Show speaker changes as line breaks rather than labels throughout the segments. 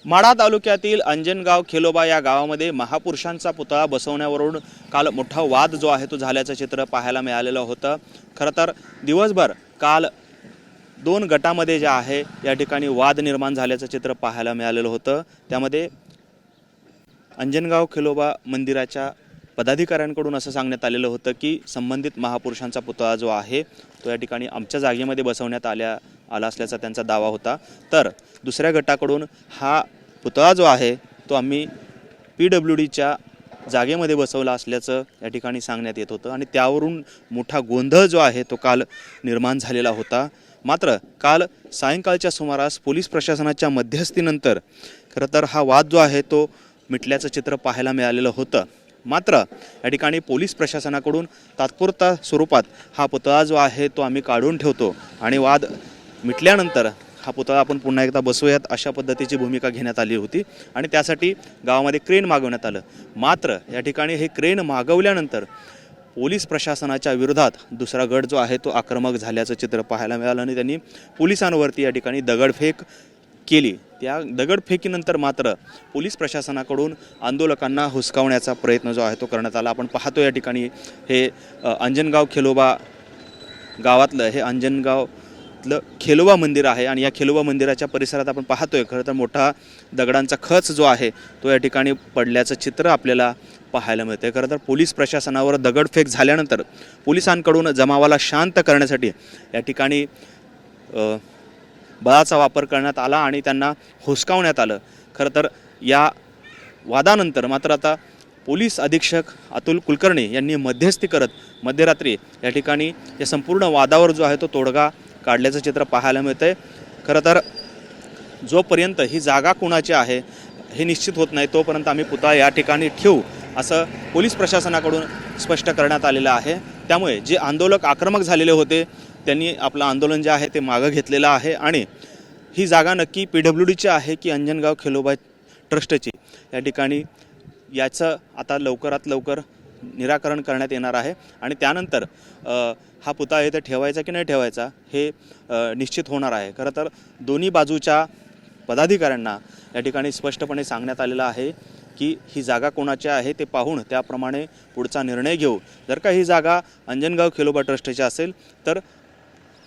माढा तालुक्यातील अंजनगाव खेलोबा या गावामध्ये महापुरुषांचा पुतळा बसवण्यावरून काल मोठा वाद जो आहे तो झाल्याचं चित्र पाहायला मिळालेलं होतं। खरं तर दिवसभर काल दोन गटामध्ये जे आहे या ठिकाणी वाद निर्माण झाल्याचं चित्र पाहायला मिळालेलं होतं। त्यामध्ये अंजनगाव खेलोबा मंदिराच्या पदाधिकाऱ्यांकडून असं सांगण्यात आलेलं होतं की संबंधित महापुरुषांचा पुतळा जो आहे तो या ठिकाणी आमच्या जागेमध्ये बसवण्यात आला असल्याचा त्यांचा दावा होता। तर दुसऱ्या गटाकडून हा पुतळा जो आहे तो आम्ही PWDच्या जागेमध्ये बसवला असल्याचं या ठिकाणी सांगण्यात येत होतं आणि त्यावरून मोठा गोंधळ जो आहे तो काल निर्माण झालेला होता। मात्र काल सायंकाळच्या सुमारास पोलीस प्रशासनाच्या मध्यस्थीनंतर खरं तर हा वाद जो आहे तो मिटल्याचं चित्र पाहायला मिळालेलं होतं। मात्र या ठिकाणी पोलीस प्रशासनाकडून तात्पुरता स्वरूपात हा पुतळा जो आहे तो आम्ही काढून ठेवतो आणि वाद मिटल्यानंतर हा पुतळा आपण पुन्हा एकदा बसवूयात अशा पद्धतीची भूमिका घेण्यात आली होती आणि त्यासाठी गावामध्ये क्रेन मागवण्यात आलं। मात्र या ठिकाणी हे क्रेन मागवल्यानंतर पोलीस प्रशासनाच्या विरोधात दुसरा गट जो आहे तो आक्रमक झाल्याचं चित्र पाहायला मिळालं आणि त्यांनी पोलिसांवरती या ठिकाणी दगडफेक केली। त्या दगडफेकीनंतर मात्र पोलीस प्रशासनाकडून आंदोलकांना हुसकावण्याचा प्रयत्न जो आहे तो करण्यात आला। आपण पाहतो या ठिकाणी हे अंजनगाव खेलोबा गावातलं हे अंजनगावतलं खेलोबा मंदिर आहे आणि या खेलोबा मंदिराच्या परिसरात आपण पाहतोय खरं तर मोठा दगडांचा खच जो आहे तो या ठिकाणी पडल्याचं चित्र आपल्याला पाहायला मिळते। खरं तर पोलीस प्रशासनावर दगडफेक झाल्यानंतर पोलिसांकडून जमावाला शांत करण्यासाठी या ठिकाणी बळाचा वापर करण्यात आला आणि त्यांना हुसकावण्यात आलं। खरं तर या वादानंतर मात्र आता पोलीस अधीक्षक अतुल कुलकर्णी यांनी मध्यस्थी करत मध्यरात्री या ठिकाणी या संपूर्ण वादावर जो आहे तो तोडगा काढल्याचं चित्र पाहायला मिळतंय। खरं तर जोपर्यंत ही जागा कुणाची आहे हे निश्चित होत नाही तोपर्यंत आम्ही पुतळा या ठिकाणी ठेवू असं पोलीस प्रशासनाकडून स्पष्ट करण्यात आलेलं आहे। त्यामुळे जे आंदोलक आक्रमक झालेले होते त्यांनी आपलं आंदोलन जे आहे ते मागं घेतलेलं आहे आणि ही जागा नक्की PWDची आहे की अंजनगाव खेलोबा ट्रस्टची या ठिकाणी याचं आता लवकरात लवकर निराकरण करण्यात येणार आहे आणि त्यानंतर हा पुतळा इथे ठेवायचा की नाही ठेवायचा हे निश्चित होणार आहे। खरं तर दोन्ही बाजूच्या पदाधिकाऱ्यांना या ठिकाणी स्पष्टपणे सांगण्यात आलेलं आहे की ही जागा कोणाची आहे ते पाहून त्याप्रमाणे पुढचा निर्णय घेऊ। जर का ही जागा अंजनगाव खेलोबा ट्रस्टची असेल तर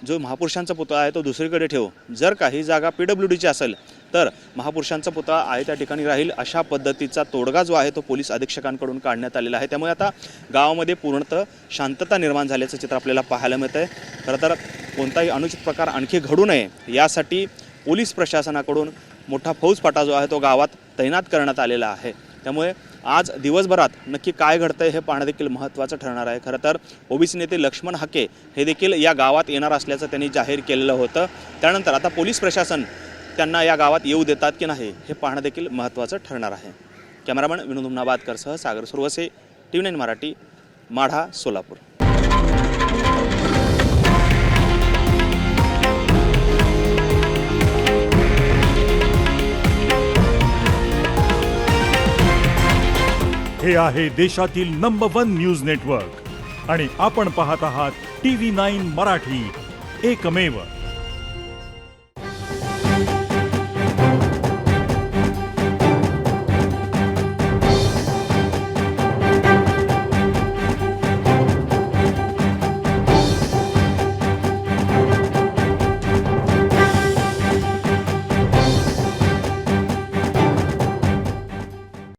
जो महापुरुषांचा पुतळा आहे तो दुसरीकडे ठेवू, जर का ही जागा PWDची असेल तर महापुरुषांचा पुतळा आहे त्या ठिकाणी राहील अशा पद्धतीचा तोडगा जो आहे तो पोलीस अधीक्षकांकडून काढण्यात आलेला आहे। त्यामुळे आता गावामध्ये पूर्णतः शांतता निर्माण झाल्याचं चित्र आपल्याला पाहायला मिळतं आहे। खरं तर कोणताही अनुचित प्रकार आणखी घडू नये यासाठी पोलीस प्रशासनाकडून मोठा फौजफाटा जो आहे तो गावात तैनात करण्यात आलेला आहे। त्यामुळे आज दिवसभरात नक्की काय घडतंय हे पाहणं देखील महत्त्वाचं ठरणार आहे। खरं तर ओबीसी नेते लक्ष्मण हाके हे देखील या गावात येणार असल्याचं त्यांनी जाहीर केलेलं होतं। त्यानंतर आता पोलीस प्रशासन त्यांना या गावात येऊ देतात की नाही हे पाहणं देखील महत्त्वाचं ठरणार आहे। कॅमेरामन विनोद उमनाबादकरसह सागर सुरवसे, TV9 मराठी, माढा, सोलापूर।
हे आहे देशातील नंबर 1 न्यूज नेटवर्क आणि आपण पाहत आहात TV9 मराठी, एकमेव।